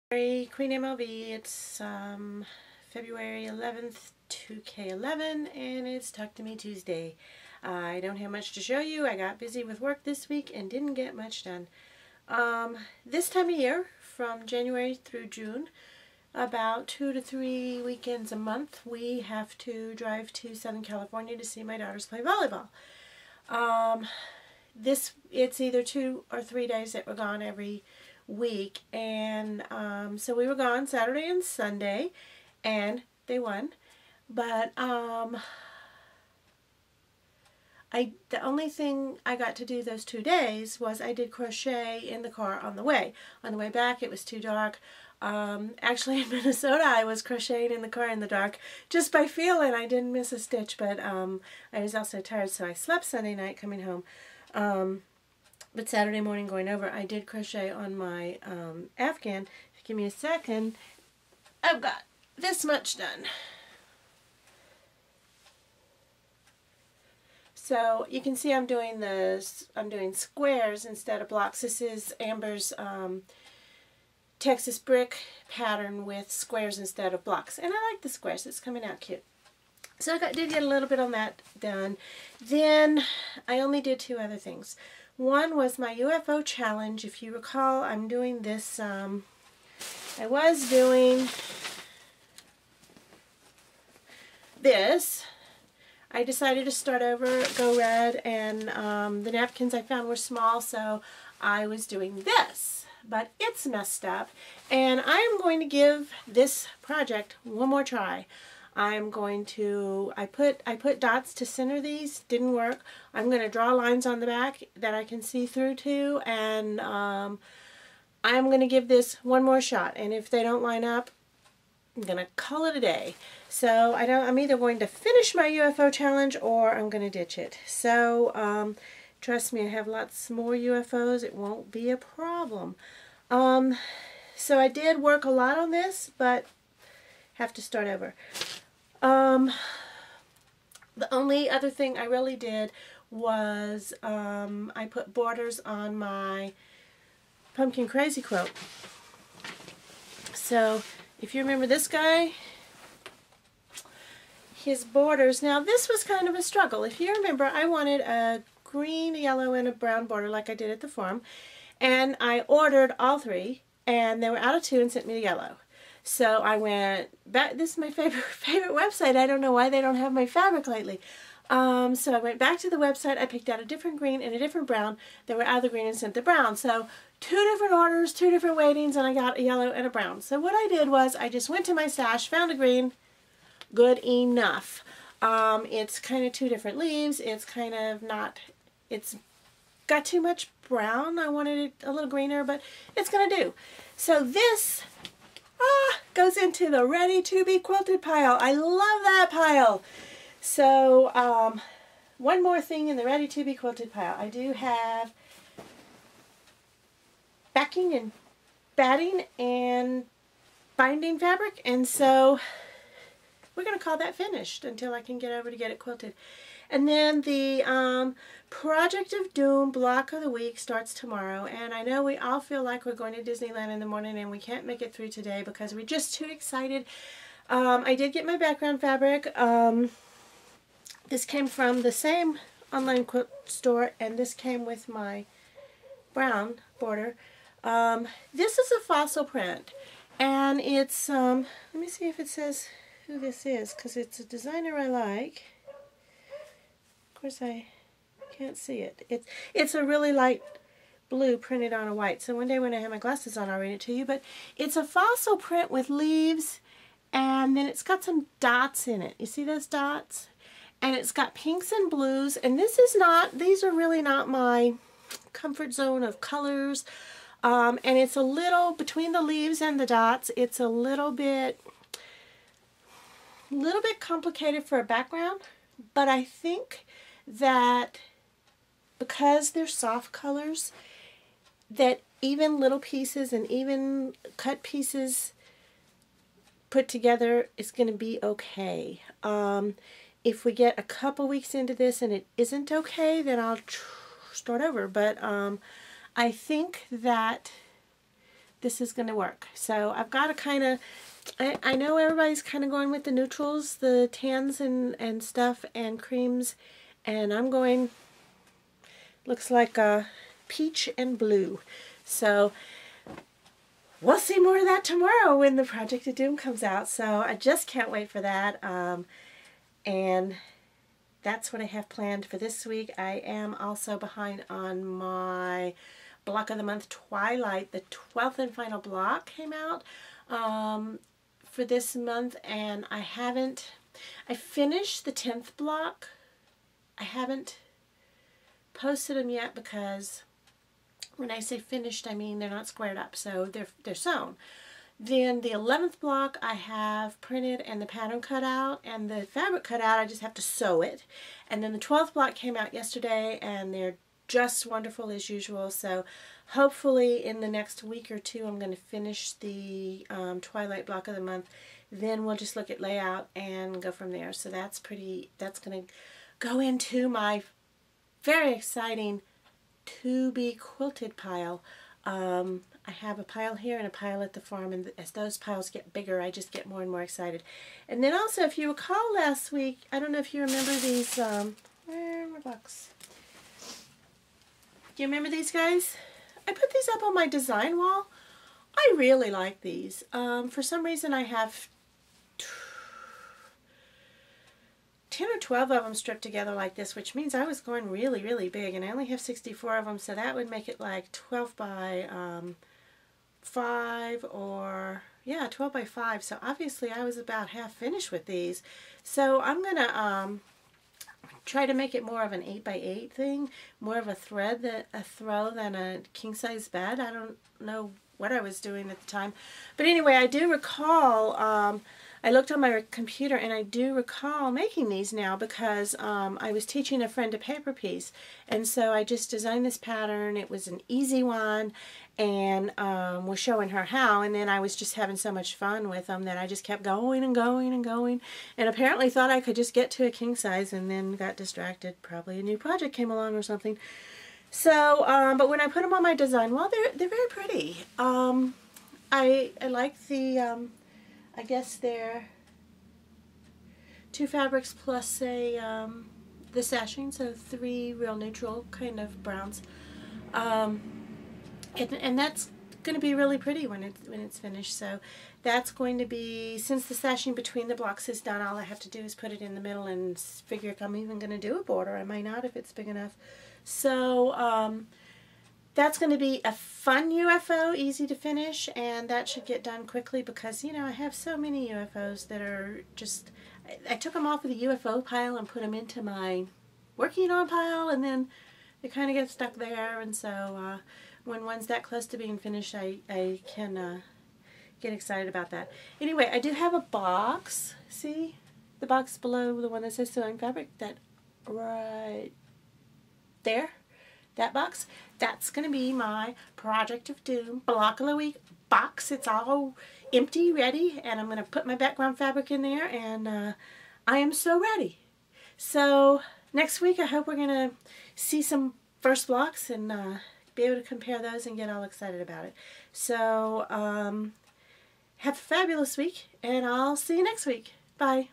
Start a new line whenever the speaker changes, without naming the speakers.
Queenmlv, it's February 11th, 2K11, and it's Talk to Me Tuesday. I don't have much to show you. I got busy with work this week and didn't get much done. This time of year, from January through June, about 2 to 3 weekends a month, we have to drive to Southern California to see my daughters play volleyball. It's either 2 or 3 days that we're gone every week, and so we were gone Saturday and Sunday, and they won. But the only thing I got to do those 2 days was I did crochet in the car on the way. On the way back, it was too dark. Actually, in Minnesota, I was crocheting in the car in the dark just by feeling. I didn't miss a stitch, but I was also tired, so I slept Sunday night coming home. But Saturday morning going over, I did crochet on my Afghan. Give me a second. I've got this much done. So you can see I'm doing squares instead of blocks. This is Amber's Texas brick pattern with squares instead of blocks, and I like the squares. It's coming out cute. So I did get a little bit on that done. Then I only did 2 other things. One was my UFO challenge. If you recall, I'm doing this, I was doing this. I decided to start over, go red, and the napkins I found were small, so I was doing this. But it's messed up, and I'm going to give this project one more try. I'm going to, I put dots to center these, didn't work. I'm going to draw lines on the back that I can see through to, and I'm going to give this one more shot, and if they don't line up, I'm going to call it a day. So I'm either going to finish my UFO challenge or I'm going to ditch it. So trust me, I have lots more UFOs. It won't be a problem. So I did work a lot on this, but have to start over. The only other thing I really did was I put borders on my pumpkin crazy quilt. So if you remember this guy, his borders, now this was kind of a struggle. If you remember, I wanted a green, a yellow, and a brown border like I did at the farm, and I ordered all 3, and they were out of 2 and sent me the yellow. So I went back. This is my favorite website. I don't know why they don't have my fabric lately. So I went back to the website. I picked out a different green and a different brown. They were out of the green and sent the brown. So 2 different orders, 2 different weightings, and I got a yellow and a brown. So what I did was I just went to my stash, found a green, good enough. It's kind of 2 different leaves. It's kind of not, it's got too much brown. I wanted it a little greener, but it's going to do. So this goes into the ready to be quilted pile. I love that pile. So one more thing in the ready to be quilted pile. I do have backing and batting and binding fabric, and so we're going to call that finished until I can get over to get it quilted. And then the Project of Doom block of the week starts tomorrow, and I know we all feel like we're going to Disneyland in the morning and we can't make it through today because we're just too excited. I did get my background fabric. This came from the same online quilt store, and this came with my brown border. This is a fossil print, and it's, let me see if it says who this is, because it's a designer I like. Of course, I can't see it. It's a really light blue printed on a white. So one day when I have my glasses on, I'll read it to you. But it's a fossil print with leaves, and then it's got some dots in it. You see those dots? And it's got pinks and blues. And this is not, these are really not my comfort zone of colors. And it's a little, between the leaves and the dots, it's a little bit complicated for a background. But I think that because they're soft colors, that even little pieces and even cut pieces put together is going to be okay. If we get a couple weeks into this and it isn't okay, then I'll start over. But I think that this is going to work. So I've got to kind of, I know everybody's kind of going with the neutrals, the tans and stuff and creams, and I'm going, looks like peach and blue. So we'll see more of that tomorrow when the Project of Doom comes out. So I just can't wait for that. And that's what I have planned for this week. I am also behind on my block of the month, Twilight. The 12th and final block came out for this month, and I finished the 10th block. I haven't posted them yet because when I say finished, I mean they're not squared up, so they're sewn. Then the 11th block I have printed and the pattern cut out, and the fabric cut out, I just have to sew it. And then the 12th block came out yesterday, and they're just wonderful as usual. So hopefully in the next week or two I'm going to finish the Twilight block of the month. Then we'll just look at layout and go from there. So that's going to go into my very exciting to be quilted pile. I have a pile here and a pile at the farm, and as those piles get bigger, I just get more and more excited. And then also, if you recall last week, I don't know if you remember these, where are my bucks? Do you remember these guys? I put these up on my design wall. I really like these. For some reason I have 10 or 12 of them stripped together like this, which means I was going really, really big, and I only have 64 of them, so that would make it like 12 by 5, or yeah, 12 by 5. So obviously I was about half finished with these. So I'm gonna try to make it more of an 8 by 8 thing, more of a throw than a king size bed. I don't know what I was doing at the time, but anyway, I do recall. I looked on my computer and I do recall making these now because I was teaching a friend a paper piece, and so I just designed this pattern. It was an easy one, and was showing her how, and then I was just having so much fun with them that I just kept going and going and going, and apparently thought I could just get to a king size, and then got distracted. Probably a new project came along or something. So, but when I put them on my design wall, they're very pretty. I like the I guess they're 2 fabrics plus a the sashing, so 3 real neutral kind of browns, and that's going to be really pretty when it's finished. So that's going to be, since the sashing between the blocks is done, all I have to do is put it in the middle and figure if I'm even going to do a border. I might not if it's big enough. So that's going to be a fun UFO, easy to finish, and that should get done quickly because, you know, I have so many UFOs that are just, I took them off of the UFO pile and put them into my working on pile, and then they kind of get stuck there, and so when one's that close to being finished, I can get excited about that. Anyway, I do have a box, see? The box below the one that says sewing fabric, that right there. That box, that's going to be my Project of Doom block of the week box. It's all empty, ready, and I'm going to put my background fabric in there, and I am so ready. So next week I hope we're going to see some first blocks and be able to compare those and get all excited about it. So have a fabulous week, and I'll see you next week. Bye.